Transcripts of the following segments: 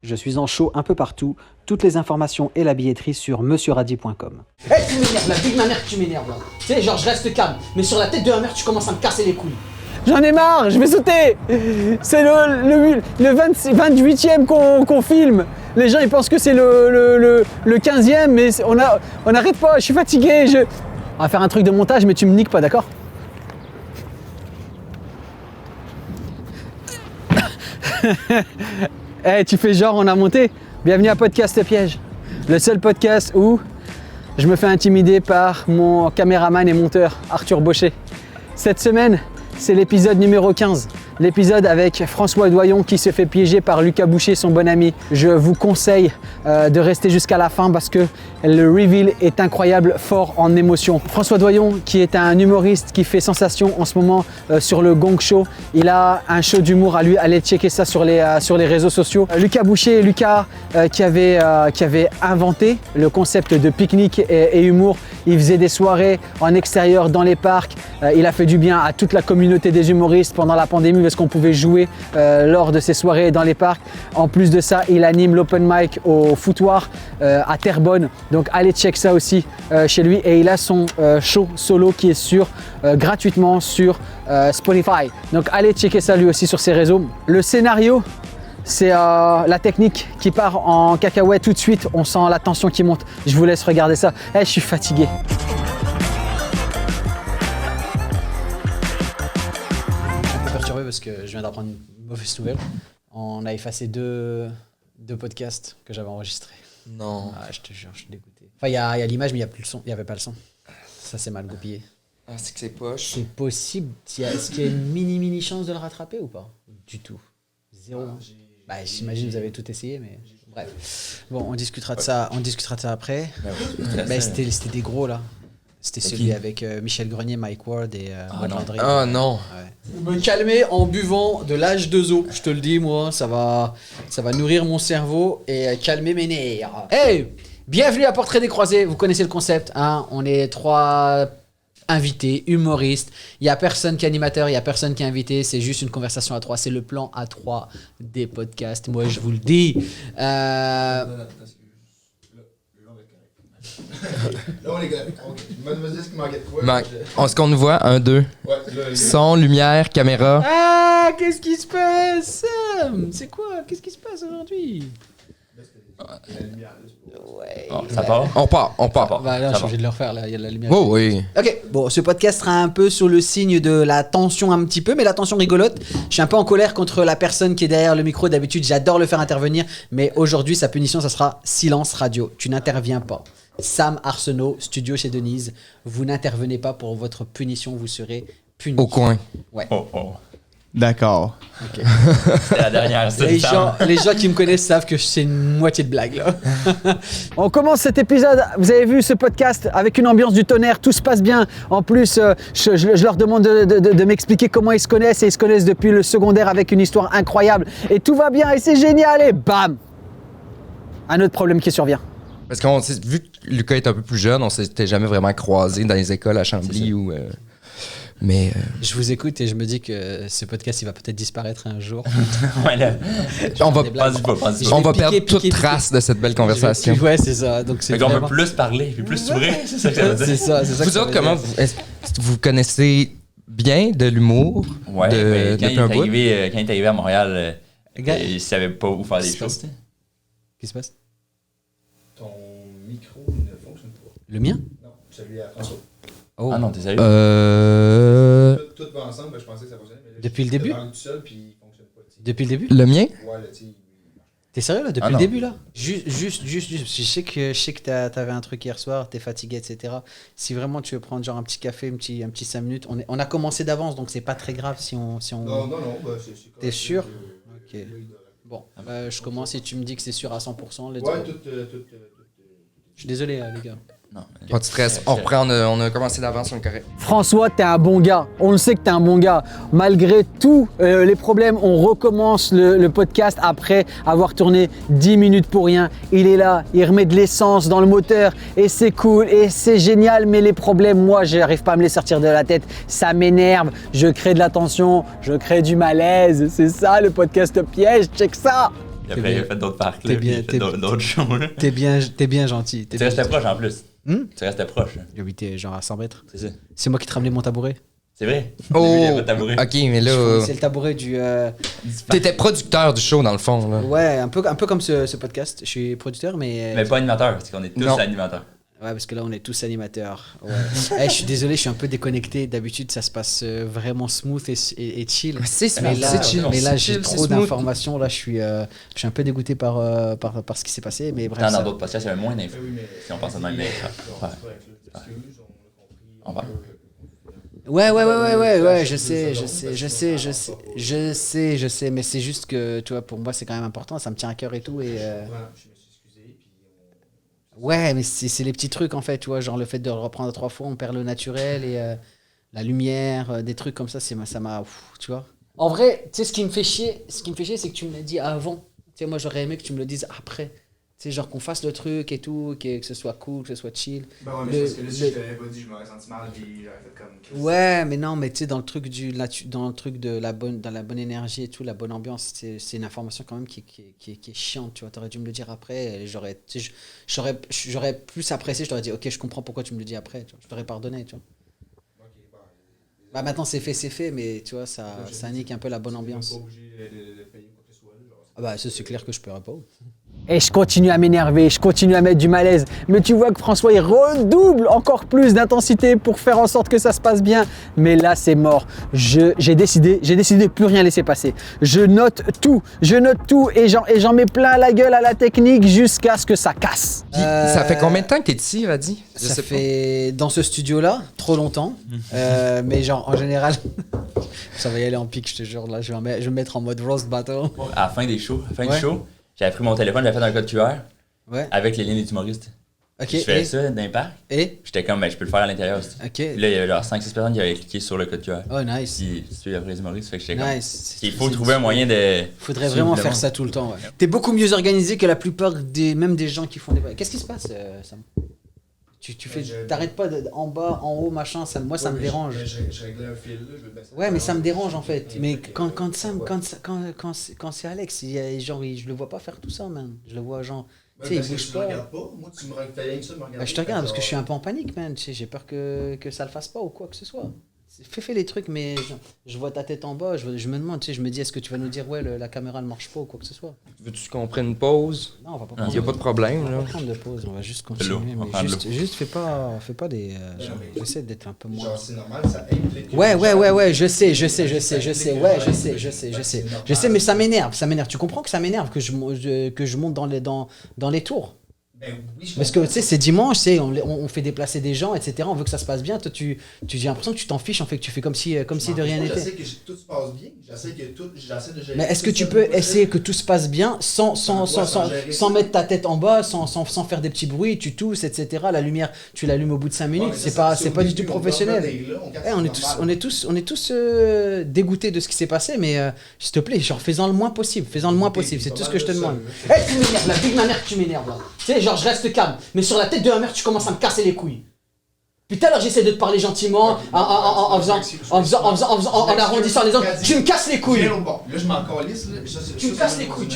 Je suis en show un peu partout. Toutes les informations et la billetterie sur monsieurradi.com. Hey, tu m'énerves, la vie de ma mère que tu m'énerves là. Tu sais, genre je reste calme, mais sur la tête de ma mère, tu commences à me casser les couilles. J'en ai marre, je vais sauter. C'est le 28e qu'on filme. Les gens ils pensent que c'est le 15e, mais on n'arrête pas, je suis fatigué. On va faire un truc de montage, mais tu me niques pas, d'accord? Hey, tu fais genre on a monté. Bienvenue à Podcast Piège, le seul podcast où je me fais intimider par mon caméraman et monteur Arthur Baucher. Cette semaine, c'est l'épisode numéro 15, l'épisode avec François Doyon qui se fait piéger par Lucas Boucher, son bon ami. Je vous conseille de rester jusqu'à la fin parce que le reveal est incroyable, fort en émotion. François Doyon, qui est un humoriste qui fait sensation en ce moment sur le Gong Show. Il a un show d'humour à lui, allez checker ça sur les réseaux sociaux. Lucas Boucher, qui avait inventé le concept de pique-nique et humour. Il faisait des soirées en extérieur dans les parcs. Il a fait du bien à toute la communauté des humoristes pendant la pandémie parce qu'on pouvait jouer lors de ces soirées dans les parcs. En plus de ça, il anime l'open mic au Foutoir à Terrebonne. Donc allez check ça aussi chez lui. Et il a son show solo qui est gratuitement sur Spotify. Donc allez checker ça lui aussi sur ses réseaux. Le scénario, c'est la technique qui part en cacahuète tout de suite. On sent la tension qui monte. Je vous laisse regarder ça. Je suis fatigué. Perturbé parce que je viens d'apprendre une mauvaise nouvelle. On a effacé deux podcasts que j'avais enregistrés. Non. Ah, je te jure, je suis dégoûté. Enfin, il y a l'image, mais il n'y a plus le son. Il n'y avait pas le son. Ça, c'est mal goupillé. Ah, c'est que c'est poche. C'est possible. Est-ce qu'il y a une mini chance de le rattraper ou pas? Du tout. Zéro. J'imagine que vous avez tout essayé, mais bref. Bon, on discutera de ça après. C'était des gros là. C'était celui avec Michel Grenier, Mike Ward et Maud Landry. Ah non. Ouais. Me calmer en buvant de l'H2O. Je te le dis, moi, ça va nourrir mon cerveau et calmer mes nerfs. Hey, bienvenue à Portrait des Croisés. Vous connaissez le concept, hein? On est 3 invités, humoristes. Il n'y a personne qui est animateur, il n'y a personne qui est invité. C'est juste une conversation à 3. C'est le plan à 3 des podcasts. Moi, je vous le dis. Là, les gars, mademoiselle, ce qui manquait de quoi? Est-ce qu'on nous voit? 1, 2. Ouais, Son, lumière, caméra. Ah, qu'est-ce qui se passe? C'est quoi? Qu'est-ce qui se passe aujourd'hui? Ouais. Oh, ça part? On part. Bah là, je suis obligé de le refaire, là, il y a la lumière. Oh oui. Ok, bon, ce podcast sera un peu sur le signe de la tension un petit peu, mais la tension rigolote. Je suis un peu en colère contre la personne qui est derrière le micro. D'habitude, j'adore le faire intervenir, mais aujourd'hui, sa punition, ça sera silence radio. Tu n'interviens pas. Sam Arsenault, studio chez Denise, vous n'intervenez pas pour votre punition, vous serez puni. Au coin. Ouais. Oh. D'accord. Okay. C'était la dernière. Les gens qui me connaissent savent que c'est une moitié de blague là. On commence cet épisode, vous avez vu ce podcast avec une ambiance du tonnerre, tout se passe bien. En plus, je leur demande de m'expliquer comment ils se connaissent et ils se connaissent depuis le secondaire avec une histoire incroyable. Et tout va bien et c'est génial et bam! Un autre problème qui survient. Parce qu'on s'est vu que Lucas est un peu plus jeune, on s'était jamais vraiment croisés dans les écoles à Chambly ou. Mais. Je vous écoute et je me dis que ce podcast il va peut-être disparaître un jour. Ouais, là. On va piquer, perdre toute trace de cette belle conversation. Ouais, c'est ça. Donc c'est On peut plus parler, puis plus s'ouvrir. C'est ça que ça veut dire. C'est ça. Vous autres, comment vous connaissez bien de l'humour? Ouais, de, quand il est arrivé à Montréal, Gars, il savait pas où faire des choses. Qu'est-ce qui se passe? Ton micro ne fonctionne pas. Le mien? Non, celui à François. Oh. Ah non, t'es sérieux? Tout va ensemble, je pensais que ça fonctionnait. Mais là, Depuis le début? tout seul, puis il fonctionne pas. Depuis le début? Le mien? Ouais, là, tu sais. T'es sérieux là? Depuis Ah le non. début là? Juste. Je sais que t'avais un truc hier soir, t'es fatigué, etc. Si vraiment tu veux prendre genre un petit café, un petit 5 minutes, on a commencé d'avance donc c'est pas très grave si on... Non, bah, c'est T'es correct. sûr? Ok. Bon, je commence et tu me dis que c'est sûr à 100%. Let's go. Ouais, Je suis désolé les gars. Non. Pas de stress. On reprend, on a commencé d'avance, on est correct. François, t'es un bon gars. On le sait que t'es un bon gars. Malgré tous les problèmes, on recommence le podcast après avoir tourné 10 minutes pour rien. Il est là, il remet de l'essence dans le moteur et c'est cool et c'est génial. Mais les problèmes, moi, j'arrive pas à me les sortir de la tête. Ça m'énerve. Je crée de la tension, je crée du malaise. C'est ça le podcast piège. Check ça. Puis après, il a fait d'autres parcs, là. T'es Puis il bien- a fait d'autres shows, là. T'es bien gentil. Tu restais proche en plus. Hmm? Tu restais proche. Là. J'habitais genre à 100 mètres. C'est ça. C'est moi qui te ramenais mon tabouret. C'est vrai. Oh, Lui, il a pas de tabouret. ok, mais là, C'est le tabouret du. t'étais producteur du show dans le fond, là. Ouais, un peu comme ce podcast. Je suis producteur, mais. Mais pas animateur, parce qu'on est tous Non. animateurs. Ouais, parce que là, on est tous animateurs. Ouais. Je suis désolé, je suis un peu déconnecté. D'habitude, ça se passe vraiment smooth et chill. C'est Mais smooth, là, c'est chill. mais là c'est j'ai chill, trop c'est smooth. d'informations. Là, je suis un peu dégoûté par ce qui s'est passé. Mais bref. Dans ça- d'autres podcasts, il y avait moins d'infos. Si on pense à même, mais. Ouais. On va. Ouais, je sais, mais c'est juste que, tu vois, pour moi, c'est quand même important, ça me tient à cœur et tout, et... Ouais, mais c'est les petits trucs, en fait, tu vois, genre le fait de le reprendre 3 fois, on perd le naturel, et la lumière, des trucs comme ça, ça m'a... Tu vois. En vrai, tu sais, ce qui me fait chier, c'est que tu me l'as dit avant. Tu sais, moi, j'aurais aimé que tu me le dises après. Tu sais, genre qu'on fasse le truc et tout, que ce soit cool, que ce soit chill. Ben ouais, mais parce que là, si je t'avais pas dit, je m'aurais senti mal, puis j'aurais fait comme. Ouais, mais non, mais tu sais, dans le truc de la bonne énergie et tout, la bonne ambiance, c'est une information quand même qui est chiante, tu vois. T'aurais dû me le dire après, et j'aurais plus apprécié, je t'aurais dit, ok, je comprends pourquoi tu me le dis après, tu vois. Je t'aurais pardonné, tu vois. Bah maintenant c'est fait, mais tu vois, ça nique un peu la bonne ambiance. Pas obligé de payer quoi que ce soit, genre. Ah bah ça c'est clair que je paierai pas. Et je continue à m'énerver, je continue à mettre du malaise. Mais tu vois que François, il redouble encore plus d'intensité pour faire en sorte que ça se passe bien. Mais là, c'est mort. J'ai décidé de plus rien laisser passer. Je note tout et j'en mets plein la gueule à la technique jusqu'à ce que ça casse. Puis, ça fait combien de temps que t'es ici, Radi? Je Ça sais pas. fait dans ce studio-là trop longtemps, mais genre en général, ça va y aller en pic, je te jure. Là, je vais me mettre en mode roast battle. À la fin des shows, Ouais. du show, j'avais pris mon téléphone, j'avais fait un code QR Ouais. avec les lignes des humoristes. Ok. Je faisais ça dans les parcs. Et J'étais comme, ben, je peux le faire à l'intérieur aussi. ok. Puis là, il y avait genre 5-6 personnes qui avaient cliqué sur le code QR. Oh nice. Puis tu après les humoristes, fait que j'étais comme. Nice. Il faut trouver un moyen de. Faudrait vraiment faire ça tout le temps. Ouais. T'es beaucoup mieux organisé que la plupart même des gens qui font des. Qu'est-ce qui se passe, Sam? T'arrêtes pas en bas, en haut, machin. Moi, ça me dérange. Je réglais un fil, là, je veux baisser. Ouais, mais ça me dérange en fait. Mais quand c'est Alex, genre, je le vois pas faire tout ça, man. Je le vois genre. Tu sais, il bouge Tu me pas. regardes pas, moi tu me regardes rien que ça, me regarder. Bah, je te regarde parce que je suis un peu en panique, man. Tu sais, j'ai peur que ça le fasse pas ou quoi que ce soit. Fais les trucs, mais je vois ta tête en bas. Je me demande, tu sais, je me dis, est-ce que tu vas nous dire, ouais, la caméra ne marche pas ou quoi que ce soit? Veux-tu qu'on prenne une pause? Non, on va pas Il n'y a pas de problème, On va là. pas prendre de pause, on va juste l'eau, continuer. on va Mais prendre juste fais pas des. Genre, mais- essaie d'être un peu moins. Genre, c'est normal, ça implique. Ouais, je sais, ouais, je sais, mais ça m'énerve. Tu comprends que ça m'énerve que je monte dans les tours. Ben oui, je Parce que tu sais, c'est dimanche, on fait déplacer des gens, etc. On veut que ça se passe bien. Toi, j'ai l'impression que tu t'en fiches, en fait, que tu fais comme si de rien J'essaie n'était. que tout se passe bien. J'essaie de gérer. Mais est-ce que tout tu ça peux de côté. essayer que tout se passe bien sans gérer ça. mettre ta tête en bas, sans faire des petits bruits, tu tousses, etc. La lumière, tu l'allumes au bout de 5 minutes. Ouais, mais c'est ça, pas au du tout début, professionnel. on On est tous dégoûtés de ce qui s'est passé, mais s'il te plaît, genre fais-en le moins possible. C'est tout ce que je te demande. Tu m'énerves, la vie de ma mère, tu m'énerves là. Tu sais, genre je reste calme, mais sur la tête de ma mère, tu commences à me casser les couilles. Putain, alors j'essaie de te parler gentiment, en arrondissant les angles. Tu me casses les couilles. Bon, là je m'en calisse. Tu me casses les couilles,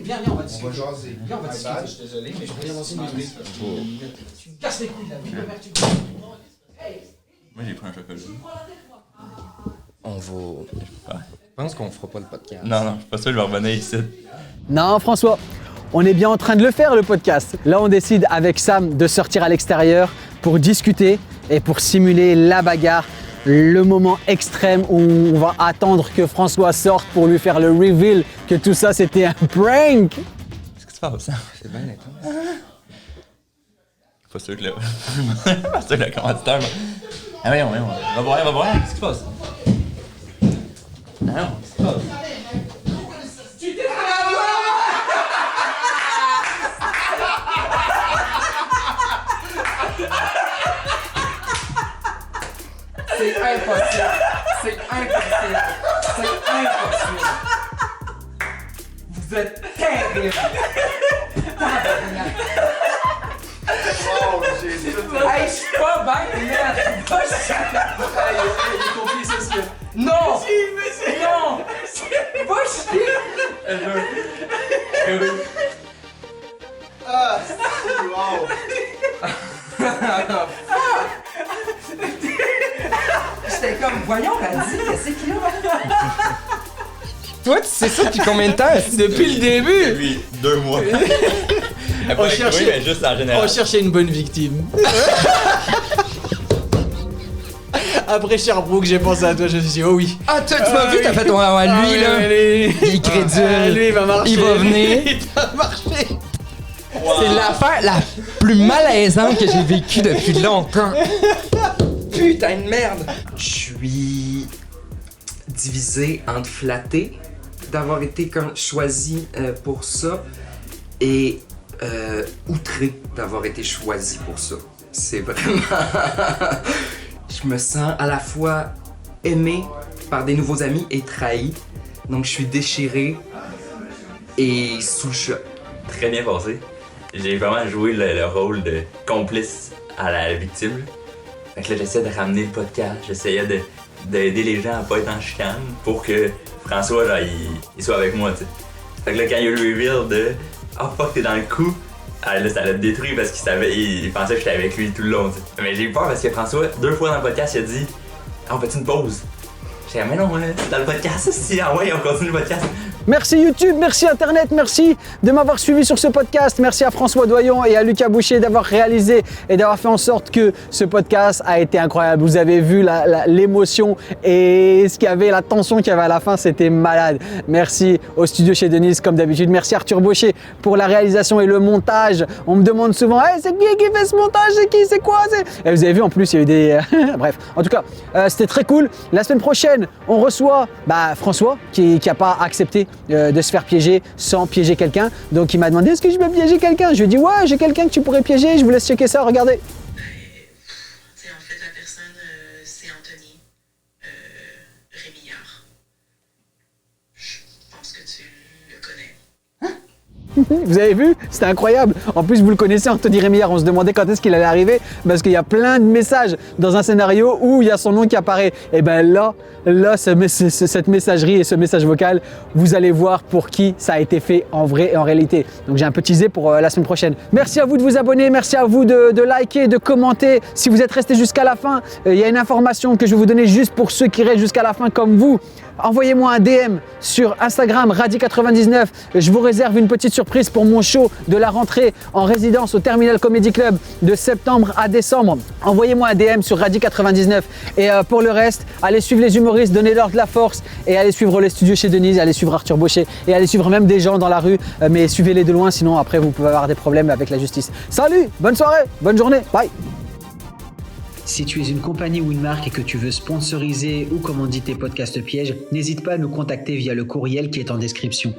Viens, on va On va discuter. jaser. Viens, on va My discuter. bad, je suis désolé, mais je Viens, vais on va demander. Tu me casses les couilles, la vie de ma mère, tu me casses. Moi, j'ai pris un chocolat. On va... Je pense qu'on fera pas le podcast. Non, je suis pas sûr que je vais revenir ici. Non, François, on est bien en train de le faire, le podcast. Là, on décide avec Sam de sortir à l'extérieur pour discuter et pour simuler la bagarre, le moment extrême où on va attendre que François sorte pour lui faire le reveal que tout ça, c'était un prank. Qu'est-ce qui se passe? C'est bien intense. Pas sûr que le commanditaire. Ah, voyons. Va voir. Qu'est-ce qui se passe? Ah non, qu'est-ce qui se passe? C'est impossible. Vous êtes terrible. Oh, Jésus. Hey, je suis pas bien, merde. Il est complice, c'est sûr. Non. Non. Va chier. J'étais comme, voyons, vas-y, qu'est-ce qu'il y a? Toi, tu sais ça depuis combien de temps? Depuis le début, Depuis 2 mois. Elle On cherchait- mais juste en général. on cherchait une bonne victime. Après Sherbrooke, j'ai pensé à toi, je me suis dit, oh oui. Ah, toi, tu m'as vu, t'as fait ton à lui, là. Il est crédule. Lui, il va marcher. Il va venir. Il va marcher. C'est l'affaire la plus malaisante que j'ai vécue depuis longtemps. Putain de merde. Je suis divisé entre flatté d'avoir été comme choisi pour ça et outré d'avoir été choisi pour ça. C'est vraiment... Je me sens à la fois aimé par des nouveaux amis et trahi. Donc je suis déchiré et sous le choc. Très bien passé. J'ai vraiment joué le rôle de complice à la victime. Fait que là, j'essayais de ramener le podcast, j'essayais d'aider les gens à pas être en chicane pour que François, là, il soit avec moi, tu sais. Fait que là, quand il y a eu le reveal de « Oh fuck, t'es dans le coup », là, ça l'a détruit parce il pensait que j'étais avec lui tout le long, tu sais. Mais j'ai eu peur parce que François, 2 fois dans le podcast, il a dit « Ah, on fait une pause ». J'étais dit « Mais non, c'est dans le podcast, si, ah ouais, on continue le podcast ». Merci YouTube, merci Internet, merci de m'avoir suivi sur ce podcast. Merci à François Doyon et à Lucas Boucher d'avoir réalisé et d'avoir fait en sorte que ce podcast a été incroyable. Vous avez vu l'émotion et ce qu'il y avait, la tension qu'il y avait à la fin, c'était malade. Merci au studio chez Denise comme d'habitude. Merci Arthur Baucher pour la réalisation et le montage. On me demande souvent, hey, c'est qui fait ce montage, c'est qui, c'est quoi? Et vous avez vu en plus, il y a eu des... Bref, en tout cas, c'était très cool. La semaine prochaine, on reçoit François qui n'a pas accepté de se faire piéger sans piéger quelqu'un. Donc il m'a demandé est-ce que je peux piéger quelqu'un. Je lui ai dit ouais, j'ai quelqu'un que tu pourrais piéger, je vous laisse checker ça, regardez. C'est en fait la personne, c'est Anthony Rémillard. Je pense que tu le connais. Vous avez vu? C'était incroyable. En plus, vous le connaissez, Anthony Rémillard. On se demandait quand est-ce qu'il allait arriver parce qu'il y a plein de messages dans un scénario où il y a son nom qui apparaît. Et bien là, cette messagerie et ce message vocal, vous allez voir pour qui ça a été fait en vrai et en réalité. Donc j'ai un peu teasé pour la semaine prochaine. Merci à vous de vous abonner, merci à vous de liker, de commenter. Si vous êtes resté jusqu'à la fin, il y a une information que je vais vous donner juste pour ceux qui restent jusqu'à la fin comme vous. Envoyez-moi un DM sur Instagram Radi99. Je vous réserve une petite surprise pour mon show de la rentrée en résidence au Terminal Comedy Club de septembre à décembre. Envoyez-moi un DM sur Radi99. Et pour le reste, allez suivre les humoristes, donnez-leur de la force et allez suivre les studios chez Denise, allez suivre Arthur Baucher et allez suivre même des gens dans la rue. Mais suivez-les de loin, sinon après vous pouvez avoir des problèmes avec la justice. Salut, bonne soirée, bonne journée, bye. Si tu es une compagnie ou une marque et que tu veux sponsoriser ou commanditer Podcast Piège, n'hésite pas à nous contacter via le courriel qui est en description.